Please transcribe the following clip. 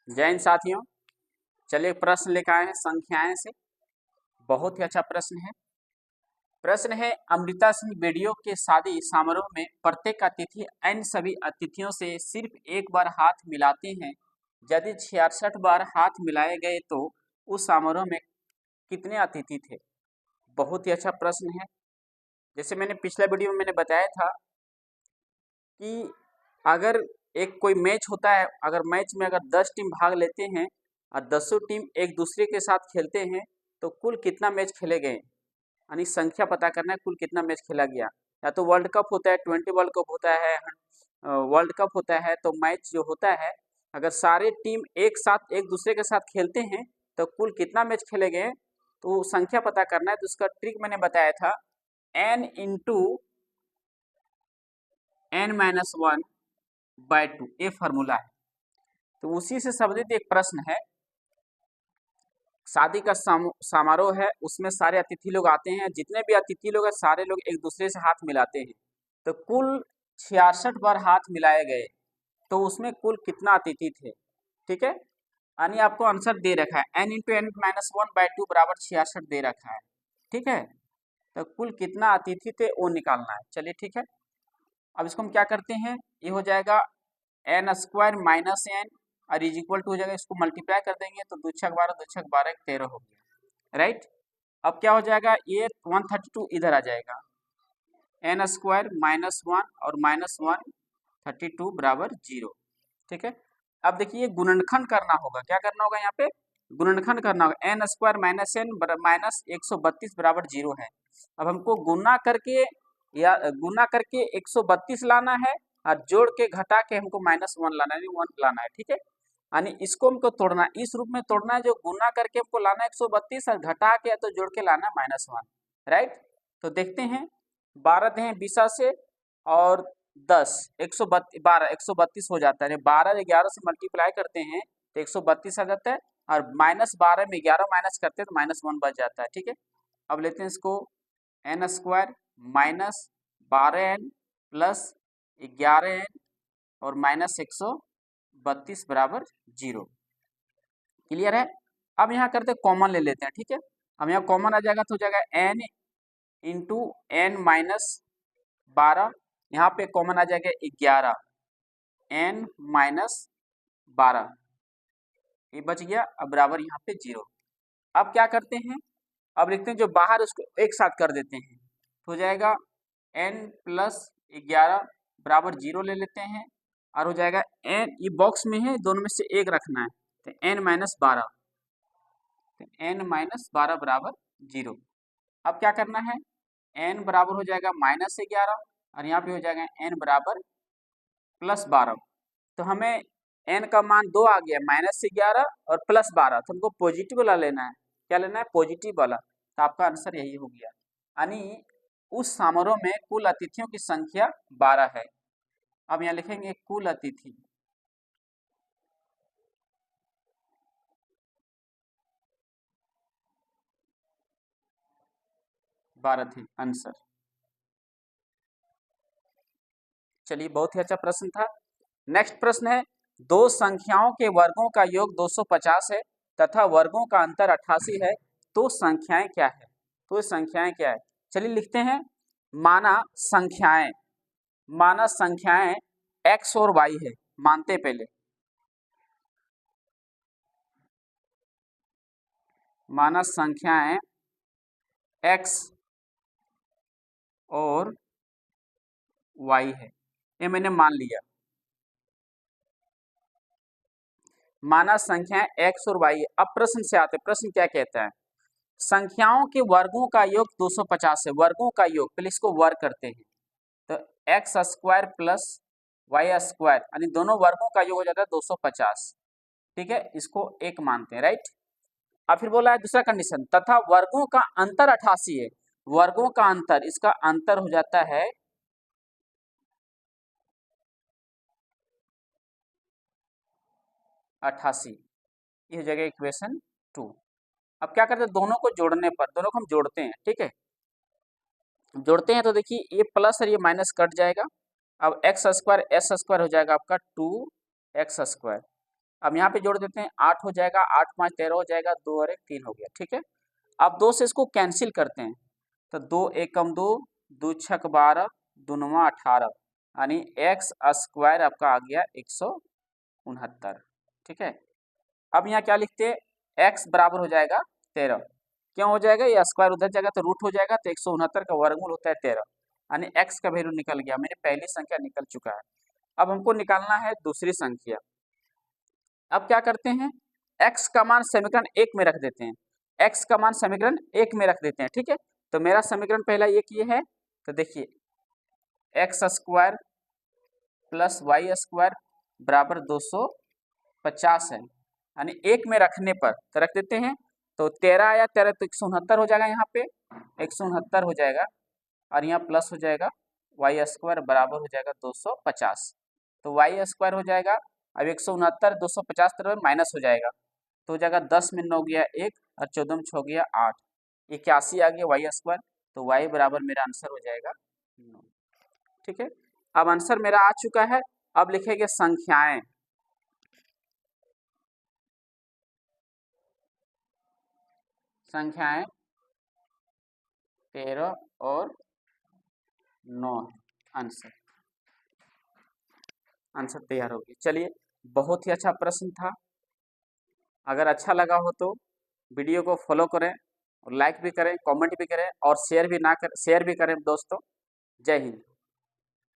जय हिंद साथियों। चलिए प्रश्न लेकर आए हैं संख्याएं से। बहुत ही अच्छा प्रश्न है। प्रश्न है, अमृता सिंह वीडियो के शादी समारोह में प्रत्येक अतिथि अन्य सभी अतिथियों से सिर्फ एक बार हाथ मिलाते हैं। यदि 66 बार हाथ मिलाए गए तो उस समारोह में कितने अतिथि थे? बहुत ही अच्छा प्रश्न है। जैसे मैंने पिछला वीडियो में मैंने बताया था कि अगर एक कोई मैच होता है, अगर मैच में अगर 10 टीम भाग लेते हैं और 10 टीम एक दूसरे के साथ खेलते हैं तो कुल कितना मैच खेले गए, यानी संख्या पता करना है कुल कितना मैच खेला गया। या तो वर्ल्ड कप होता है, 20 वर्ल्ड कप होता है, वर्ल्ड कप होता है, तो मैच जो होता है अगर सारे टीम एक साथ एक दूसरे के साथ खेलते हैं तो कुल कितना मैच खेले गए, तो संख्या पता करना है। तो उसका ट्रिक मैंने बताया था, n इंटू n-1/2 ये फार्मूला है। तो उसी से संबंधित एक प्रश्न है। शादी का समारोह है, उसमें सारे अतिथि लोग आते हैं, जितने भी अतिथि लोग हैं सारे लोग एक दूसरे से हाथ मिलाते हैं। तो कुल 66 बार हाथ मिलाए गए, तो उसमें कुल कितना अतिथि थे? ठीक है, यानी आपको आंसर दे रखा है n इंटू n-1/2 बराबर 66 दे रखा है। ठीक है, तो कुल कितना अतिथि थे वो निकालना है। चलिए ठीक है, अब इसको हम क्या करते हैं, ये हो जाएगा n² माइनस n और इज इक्वल टू हो जाएगा, इसको मल्टीप्लाई कर देंगे तो 2 छक 12, 2 छक 12, 13 हो गया। राइट, अब क्या हो जाएगा, ये 132 इधर आ जाएगा, n² -1 और -132 बराबर 0। ठीक है, अब देखिए गुणनखंड करना होगा। क्या करना होगा, यहाँ पे गुणनखंड करना होगा। n² माइनस n माइनस 132 बराबर 0 है। अब हमको गुना करके या गुना करके 132 लाना है और जोड़ के घटा के हमको -1 लाना है, 1 लाना है। ठीक है, यानी इसको हमको तोड़ना, इस रूप में तोड़ना है, जो गुना करके हमको लाना है 132 और घटा के तो जोड़ के लाना है -1। राइट, तो देखते हैं 12 दें 20 से और 10 132 हो जाता है। 12 11 से मल्टीप्लाई करते हैं तो 132 आ जाता है और -12 में 11 माइनस करते हैं तो -1 बच जाता है। ठीक है, अब लेते हैं इसको n² minus 12n plus 11n और माइनस 132 बराबर 0। क्लियर है, अब यहाँ करते कॉमन ले लेते हैं। ठीक है, अब यहाँ कॉमन आ जाएगा तो हो जाएगा n इंटू n माइनस 12, यहाँ पे कॉमन आ जाएगा 11, n माइनस 12 ये बच गया, अब बराबर यहाँ पे 0। अब क्या करते हैं, अब लिखते हैं जो बाहर उसको एक साथ कर देते हैं तो हो जाएगा n प्लस 11 बराबर 0 ले लेते हैं और हो जाएगा n, ये बॉक्स में है दोनों में से एक रखना है तो n माइनस 12, तो n माइनस 12 बराबर 0। अब क्या करना है, n बराबर हो जाएगा -11 और यहाँ पे हो जाएगा n बराबर +12। तो हमें n का मान 2 आ गया, -11 और +12, तो हमको पॉजिटिव वाला लेना है। क्या लेना है, पॉजिटिव वाला। तो आपका आंसर यही हो गया, यानी उस समारोह में कुल अतिथियों की संख्या 12 है। अब यहाँ लिखेंगे कुल अतिथि, बारह थे आंसर। चलिए, बहुत ही अच्छा प्रश्न था। नेक्स्ट प्रश्न है, दो संख्याओं के वर्गों का योग 250 है तथा वर्गों का अंतर 88 है, तो संख्याएं क्या है? तो संख्याएं क्या है, चलिए लिखते हैं। माना संख्याएं, माना संख्याएं x और y है, मानते पहले माना संख्याएं x और y है, ये मैंने मान लिया। माना संख्याएं x और y है। अब प्रश्न से आते, प्रश्न क्या कहता है, संख्याओं के वर्गों का योग 250 है, वर्गों का योग, पहले इसको वर्ग करते हैं तो x² प्लस y² यानी दोनों वर्गों का योग हो जाता है 250। ठीक है, इसको एक मानते हैं। राइट, अब फिर बोला है दूसरा कंडीशन, तथा वर्गों का अंतर 88 है, वर्गों का अंतर, इसका अंतर हो जाता है 88, ये हो जाएगा इक्वेशन 2। अब क्या करते हैं, दोनों को जोड़ने पर, दोनों को हम जोड़ते हैं। ठीक है, जोड़ते हैं तो देखिए ये प्लस और ये माइनस कट जाएगा। अब x² s² हो जाएगा आपका 2x²। अब यहाँ पे जोड़ देते हैं, 8 हो जाएगा, 8 5 13 हो जाएगा, 2 और 1 3 हो गया, ठीक है। अब 2 से इसको कैंसिल करते हैं, तो 2 एकम 2, 2 छक 12, 2 नवा 18, यानी एक्स स्क्वायर आपका आ गया 169, ठीक है। अब यहाँ क्या लिखते हैं, x बराबर हो जाएगा 13, क्यों हो जाएगा, ये स्क्वायर उधर जाएगा तो रूट हो जाएगा, तो 169 का वर्गमूल होता है 13, यानी x का वैल्यू निकल गया, मेरी पहली संख्या निकल चुका है। अब हमको निकालना है दूसरी संख्या। अब क्या करते हैं, x का मान समीकरण 1 में रख देते हैं, x का मान समीकरण 1 में रख देते हैं, ठीक है। तो मेरा समीकरण पहला ये है, तो देखिए x square plus y square बराबर 250 है, यानी 1 में रखने पर तो रख देते हैं, तो 13 आया, 13 तो 169 हो जाएगा, यहाँ पे 169 हो जाएगा, और यहाँ प्लस हो जाएगा वाई स्क्वायर बराबर हो जाएगा 250, तो वाई स्क्वायर हो जाएगा, अब 169 250 तरफ माइनस हो जाएगा, तो हो जाएगा 10 में 9 गया 1 और 14 में 6 गया 8, 81 आ गया वाई स्क्वायर, तो वाई बराबर मेरा आंसर हो जाएगा 9, ठीक है। अब आंसर मेरा आ चुका है, अब लिखेंगे संख्याएं। संख्याएं 13 और 9, आंसर तैयार हो गया। चलिए, बहुत ही अच्छा प्रश्न था। अगर अच्छा लगा हो तो वीडियो को फॉलो करें और लाइक भी करें, कमेंट भी करें और शेयर भी करें दोस्तों। जय हिंद।